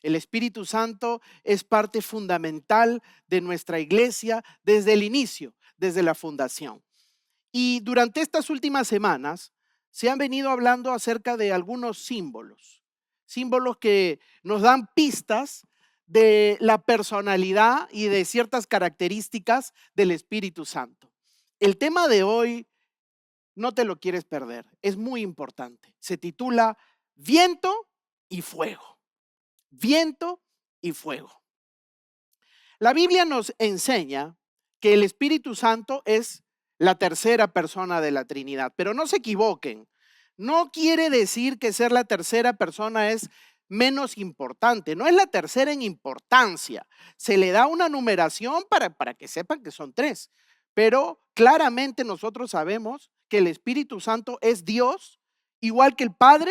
El Espíritu Santo es parte fundamental de nuestra iglesia desde el inicio, desde la fundación. Y durante estas últimas semanas se han venido hablando acerca de algunos símbolos, símbolos que nos dan pistas de la personalidad y de ciertas características del Espíritu Santo. El tema de hoy no te lo quieres perder, es muy importante. Se titula Viento y Fuego. Viento y fuego. La Biblia nos enseña que el Espíritu Santo es la tercera persona de la Trinidad, pero no se equivoquen. No quiere decir que ser la tercera persona es menos importante, no es la tercera en importancia. Se le da una numeración para que sepan que son tres, pero claramente nosotros sabemos que el Espíritu Santo es Dios, igual que el Padre,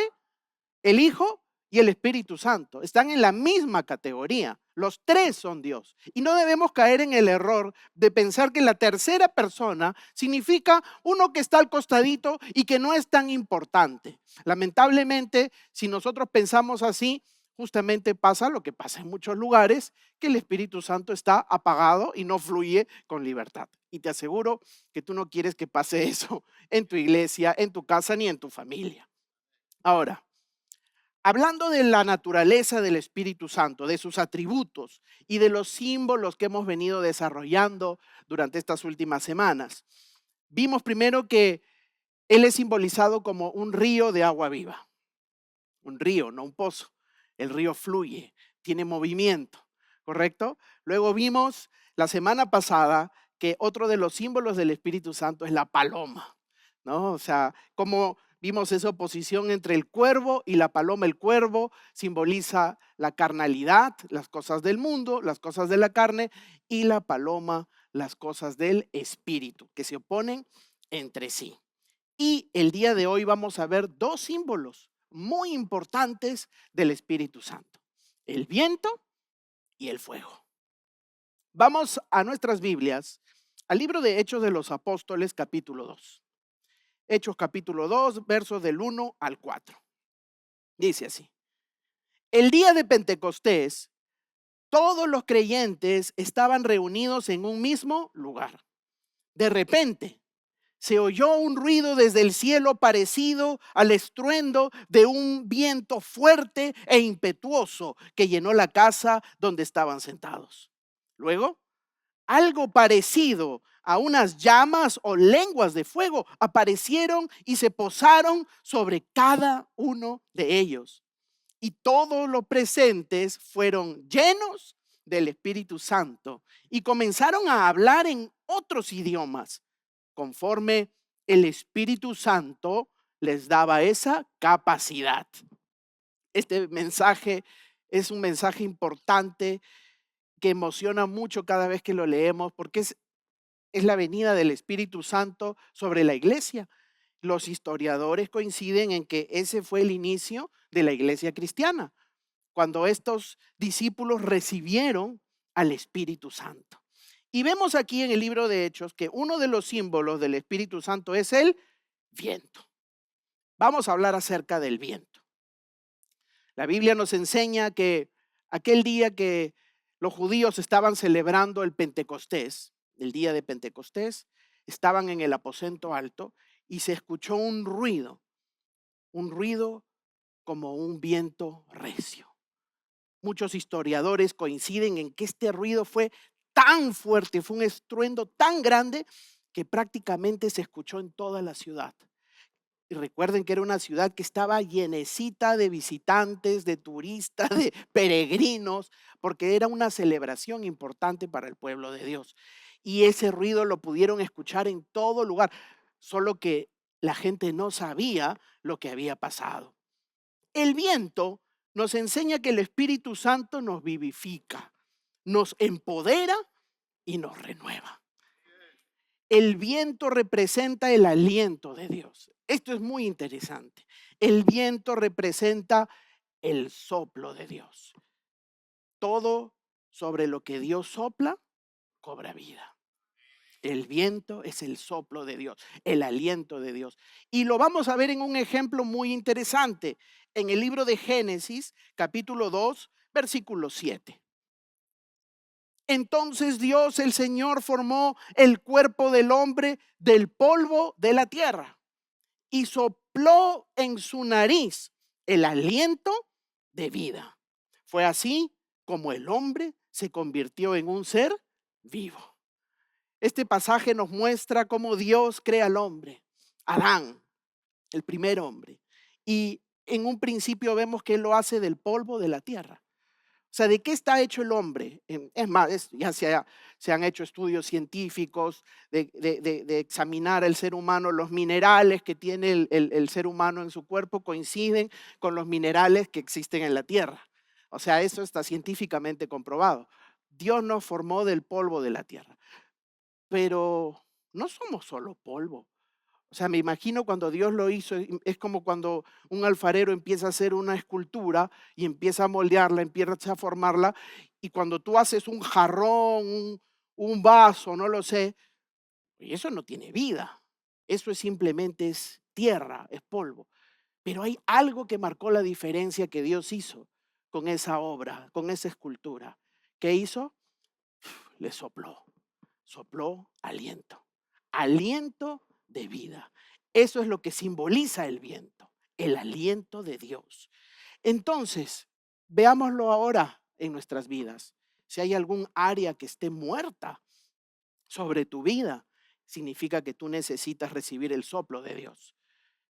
el Hijo y el Espíritu Santo. Están en la misma categoría. Los tres son Dios. Y no debemos caer en el error de pensar que la tercera persona significa uno que está al costadito y que no es tan importante. Lamentablemente, si nosotros pensamos así, justamente pasa lo que pasa en muchos lugares, que el Espíritu Santo está apagado y no fluye con libertad. Y te aseguro que tú no quieres que pase eso en tu iglesia, en tu casa ni en tu familia. Ahora, hablando de la naturaleza del Espíritu Santo, de sus atributos y de los símbolos que hemos venido desarrollando durante estas últimas semanas, vimos primero que Él es simbolizado como un río de agua viva. Un río, no un pozo. El río fluye, tiene movimiento, ¿correcto? Luego vimos la semana pasada que otro de los símbolos del Espíritu Santo es la paloma, ¿no? O sea, como vimos esa oposición entre el cuervo y la paloma. El cuervo simboliza la carnalidad, las cosas del mundo, las cosas de la carne, y la paloma, las cosas del espíritu, que se oponen entre sí. Y el día de hoy vamos a ver dos símbolos muy importantes del Espíritu Santo: el viento y el fuego. Vamos a nuestras Biblias, al libro de Hechos de los Apóstoles, capítulo 2. Hechos capítulo 2, versos del 1 al 4. Dice así: el día de Pentecostés, todos los creyentes estaban reunidos en un mismo lugar. De repente, se oyó un ruido desde el cielo parecido al estruendo de un viento fuerte e impetuoso que llenó la casa donde estaban sentados. Luego, algo parecido a unas llamas o lenguas de fuego aparecieron y se posaron sobre cada uno de ellos. Y todos los presentes fueron llenos del Espíritu Santo y comenzaron a hablar en otros idiomas, conforme el Espíritu Santo les daba esa capacidad. Este mensaje es un mensaje importante que emociona mucho cada vez que lo leemos, porque es la venida del Espíritu Santo sobre la iglesia. Los historiadores coinciden en que ese fue el inicio de la iglesia cristiana, cuando estos discípulos recibieron al Espíritu Santo. Y vemos aquí en el libro de Hechos que uno de los símbolos del Espíritu Santo es el viento. Vamos a hablar acerca del viento. La Biblia nos enseña que aquel día que los judíos estaban celebrando el Pentecostés, el día de Pentecostés, estaban en el aposento alto y se escuchó un ruido como un viento recio. Muchos historiadores coinciden en que este ruido fue tan fuerte, fue un estruendo tan grande que prácticamente se escuchó en toda la ciudad. Y recuerden que era una ciudad que estaba llenecita de visitantes, de turistas, de peregrinos, porque era una celebración importante para el pueblo de Dios. Y ese ruido lo pudieron escuchar en todo lugar, solo que la gente no sabía lo que había pasado. El viento nos enseña que el Espíritu Santo nos vivifica, nos empodera y nos renueva. El viento representa el aliento de Dios. Esto es muy interesante. El viento representa el soplo de Dios. Todo sobre lo que Dios sopla cobra vida. El viento es el soplo de Dios, el aliento de Dios. Y lo vamos a ver en un ejemplo muy interesante. En el libro de Génesis, capítulo 2, Versículo 7. Entonces Dios el Señor formó el cuerpo del hombre del polvo de la tierra y sopló en su nariz el aliento de vida. Fue así como el hombre se convirtió en un ser vivo. Este pasaje nos muestra cómo Dios crea al hombre, Adán, el primer hombre. Y en un principio vemos que Él lo hace del polvo de la tierra. O sea, ¿de qué está hecho el hombre? Es más, ya se han hecho estudios científicos de examinar el ser humano. Los minerales que tiene el ser humano en su cuerpo coinciden con los minerales que existen en la tierra. O sea, eso está científicamente comprobado. Dios nos formó del polvo de la tierra. Pero no somos solo polvo. O sea, me imagino cuando Dios lo hizo, es como cuando un alfarero empieza a hacer una escultura y empieza a moldearla, empieza a formarla, y cuando tú haces un jarrón, un vaso, no lo sé, y eso no tiene vida. Eso simplemente es tierra, es polvo. Pero hay algo que marcó la diferencia que Dios hizo con esa obra, con esa escultura. ¿Qué hizo? Le sopló aliento, aliento de vida. Eso es lo que simboliza el viento, el aliento de Dios. Entonces, veámoslo ahora en nuestras vidas. Si hay algún área que esté muerta sobre tu vida, significa que tú necesitas recibir el soplo de Dios.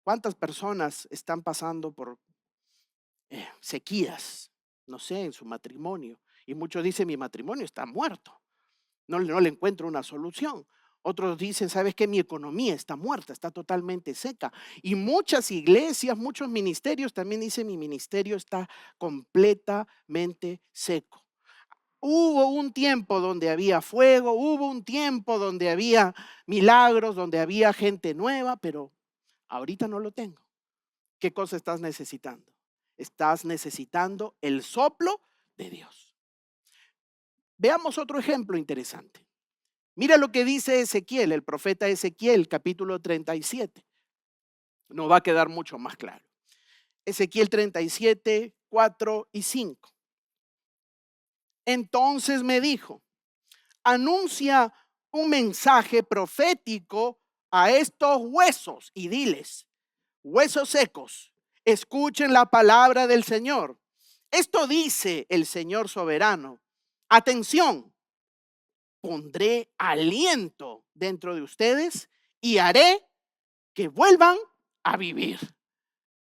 ¿Cuántas personas están pasando por sequías, no sé, en su matrimonio? Y muchos dicen, mi matrimonio está muerto. No le encuentro una solución. Otros dicen, ¿sabes qué? Mi economía está muerta, está totalmente seca. Y muchas iglesias, muchos ministerios también dicen, mi ministerio está completamente seco. Hubo un tiempo donde había fuego, hubo un tiempo donde había milagros, donde había gente nueva, pero ahorita no lo tengo. ¿Qué cosa estás necesitando? Estás necesitando el soplo de Dios. Veamos otro ejemplo interesante. Mira lo que dice Ezequiel, el profeta Ezequiel, capítulo 37. Nos va a quedar mucho más claro. Ezequiel 37, 4 y 5. Entonces me dijo, anuncia un mensaje profético a estos huesos y diles, huesos secos, escuchen la palabra del Señor. Esto dice el Señor soberano. Atención, pondré aliento dentro de ustedes y haré que vuelvan a vivir.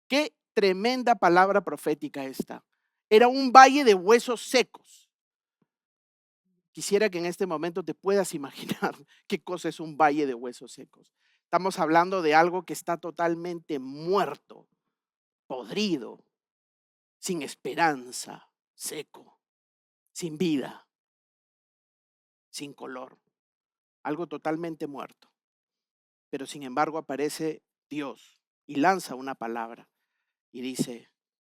Qué tremenda palabra profética esta. Era un valle de huesos secos. Quisiera que en este momento te puedas imaginar qué cosa es un valle de huesos secos. Estamos hablando de algo que está totalmente muerto, podrido, sin esperanza, seco, sin vida, sin color, algo totalmente muerto. Pero sin embargo aparece Dios y lanza una palabra y dice,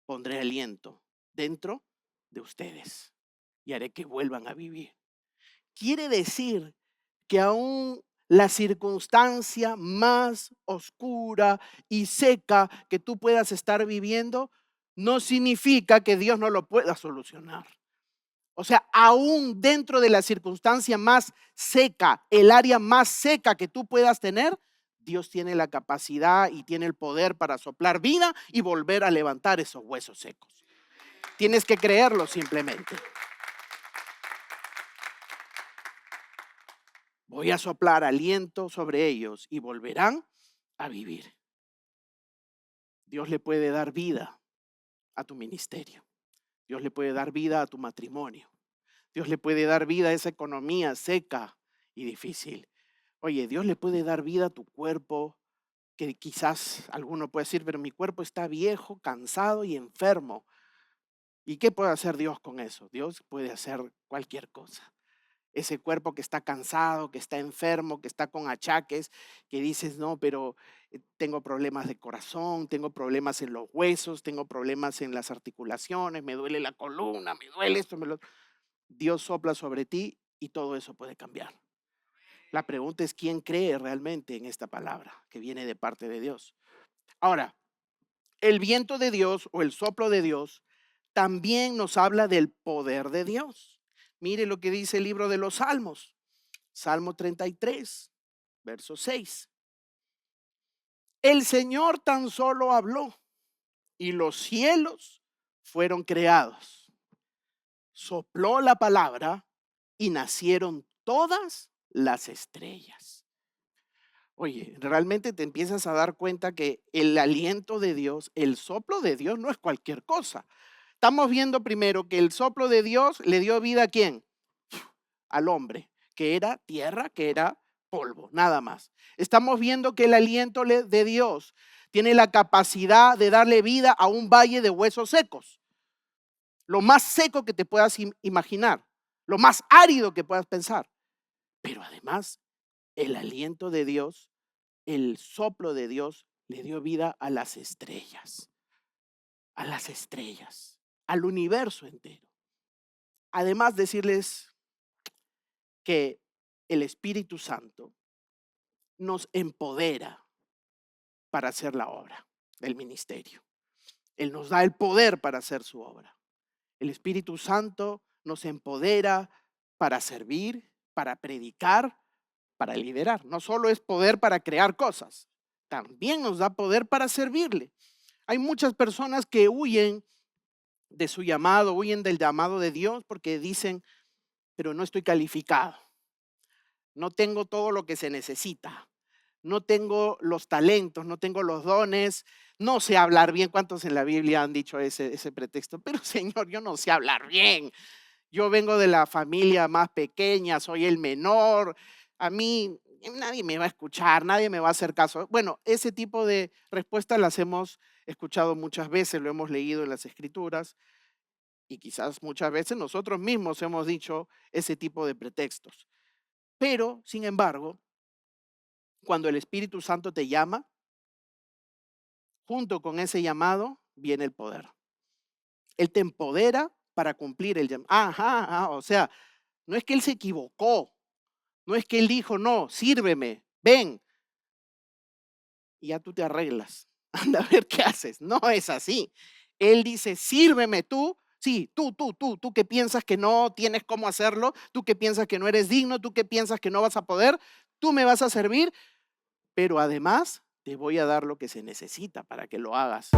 pondré aliento dentro de ustedes y haré que vuelvan a vivir. Quiere decir que aún la circunstancia más oscura y seca que tú puedas estar viviendo no significa que Dios no lo pueda solucionar. O sea, aún dentro de la circunstancia más seca, el área más seca que tú puedas tener, Dios tiene la capacidad y tiene el poder para soplar vida y volver a levantar esos huesos secos. Tienes que creerlo simplemente. Voy a soplar aliento sobre ellos y volverán a vivir. Dios le puede dar vida a tu ministerio. Dios le puede dar vida a tu matrimonio. Dios le puede dar vida a esa economía seca y difícil. Oye, Dios le puede dar vida a tu cuerpo, que quizás alguno puede decir, pero mi cuerpo está viejo, cansado y enfermo. ¿Y qué puede hacer Dios con eso? Dios puede hacer cualquier cosa. Ese cuerpo que está cansado, que está enfermo, que está con achaques, que dices, no, pero tengo problemas de corazón, tengo problemas en los huesos, tengo problemas en las articulaciones, me duele la columna, me duele esto, Dios sopla sobre ti y todo eso puede cambiar. La pregunta es, ¿quién cree realmente en esta palabra que viene de parte de Dios? Ahora, el viento de Dios o el soplo de Dios también nos habla del poder de Dios. Mire lo que dice el libro de los Salmos. Salmo 33, verso 6. El Señor tan solo habló y los cielos fueron creados. Sopló la palabra y nacieron todas las estrellas. Oye, realmente te empiezas a dar cuenta que el aliento de Dios, el soplo de Dios no es cualquier cosa. Estamos viendo primero que el soplo de Dios le dio vida ¿a quién? Al hombre, que era tierra, que era polvo, nada más. Estamos viendo que el aliento de Dios tiene la capacidad de darle vida a un valle de huesos secos. Lo más seco que te puedas imaginar, lo más árido que puedas pensar. Pero además, el aliento de Dios, el soplo de Dios, le dio vida a las estrellas, al universo entero. Además, decirles que el Espíritu Santo nos empodera para hacer la obra del ministerio. Él nos da el poder para hacer su obra. El Espíritu Santo nos empodera para servir, para predicar, para liderar. No solo es poder para crear cosas, también nos da poder para servirle. Hay muchas personas que huyen de su llamado, huyen del llamado de Dios porque dicen, pero no estoy calificado, no tengo todo lo que se necesita, no tengo los talentos, no tengo los dones, no sé hablar bien. ¿Cuántos en la Biblia han dicho ese pretexto? Pero Señor, yo no sé hablar bien. Yo vengo de la familia más pequeña, soy el menor, a mí nadie me va a escuchar, nadie me va a hacer caso. Bueno, ese tipo de respuestas las hemos escuchado muchas veces, lo hemos leído en las Escrituras y quizás muchas veces nosotros mismos hemos dicho ese tipo de pretextos. Pero, sin embargo, cuando el Espíritu Santo te llama, junto con ese llamado viene el poder. Él te empodera para cumplir el llamado. O sea, no es que Él se equivocó, no es que Él dijo, no, sírveme, ven. Y ya tú te arreglas, anda a ver qué haces. No es así. Él dice, sírveme tú. Sí, tú que piensas que no tienes cómo hacerlo, tú que piensas que no eres digno, tú que piensas que no vas a poder, tú me vas a servir, pero además te voy a dar lo que se necesita para que lo hagas.